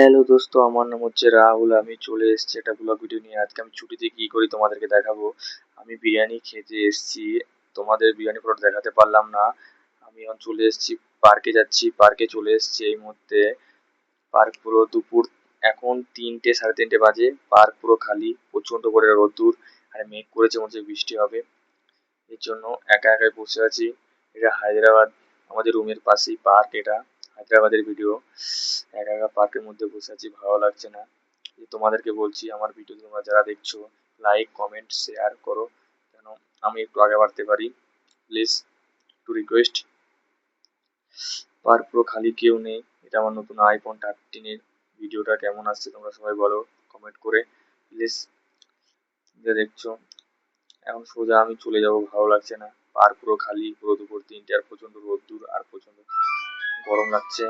Hello দোস্ত, আমার নাম হচ্ছে রাহুল। আমি চলে এসেছি একটা ব্লগ ভিডিও নিয়ে। আজকে আমি ছুটিতে কি করি তোমাদেরকে দেখাবো। আমি বিরিয়ানি খেতে এসেছি, তোমাদের বিরিয়ানি পুরো দেখাতে পারলাম না। আমি এখন চলে এসেছি, পার্কে যাচ্ছি। পার্কে চলে এসেছি এই মুহূর্তে। পার্ক পুরো দুপুর, এখন 3টে সাড়ে 3টে বাজে। পার্ক পুরো খালি, প্রচন্ড করে রোদ্দুর আর মেঘ করেছে, মনে হচ্ছে বৃষ্টি হবে। এর জন্য একা একাই বসে আছি। এটা হায়দ্রাবাদ, আমাদের রুমের পাশেই পার্ক। এটা হায়দ্রাবাদের ভিডিও। একা একা পার্কের মধ্যে বসে আছি, ভালো লাগছে না। তোমাদেরকে বলছি, আমার ভিডিও তোমরা যারা দেখছো, লাইক কমেন্ট শেয়ার করো, যেন আমি একটু আগে বাড়তে পারি। প্লিজ, একটু রিকোয়েস্ট। পার্ক পুরো খালি, কেউ নেই। এটা আমার নতুন আইফোন 13-এর। ভিডিওটা কেমন আসছে তোমরা সবাই বলো কমেন্ট করে, প্লিজ। যা দেখছো, এখন সোজা আমি চলে যাব, ভালো লাগছে না। পার্ক পুরো খালি, পুরো দুপুর 3টে, আর প্রচন্ড রোদ্দুর আর প্রচন্ড গরম লাগছে।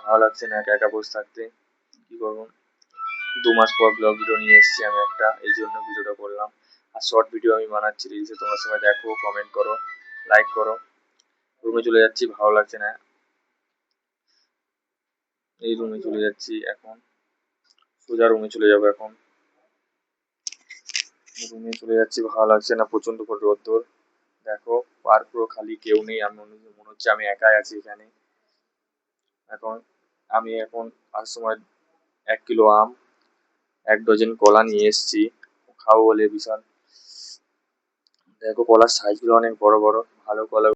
ভালো লাগছে না একা একা বসে থাকতে। কি করবো, 2 মাস পর ব্লগ ভিডিও নিয়ে এসেছি আমি একটা, এই জন্য ভিডিওটা করলাম। আর শর্ট ভিডিও আমি বানাচ্ছি রিলসে, তোমরা সবাই দেখো, কমেন্ট করো, লাইক করো। রুমে চলে যাচ্ছি, ভালো লাগছে না। এই রুমে চলে যাচ্ছি এখন, সোজা রুমে চলে যাবো এখন। রুমে চলে যাচ্ছি, ভালো লাগছে না, প্রচন্ড করে রোদ্দুর। দেখো, পার্ক পুরো খালি, কেউ নেই। আমি মনে হচ্ছে আমি একাই আছি এখানে। এখন আসার সময় 1 কিলো আম, 1 ডজন কলা নিয়ে এসেছি, খাবো বলে। বিশাল, দেখো কলার সাইজগুলো অনেক বড় বড়, ভালো কলা।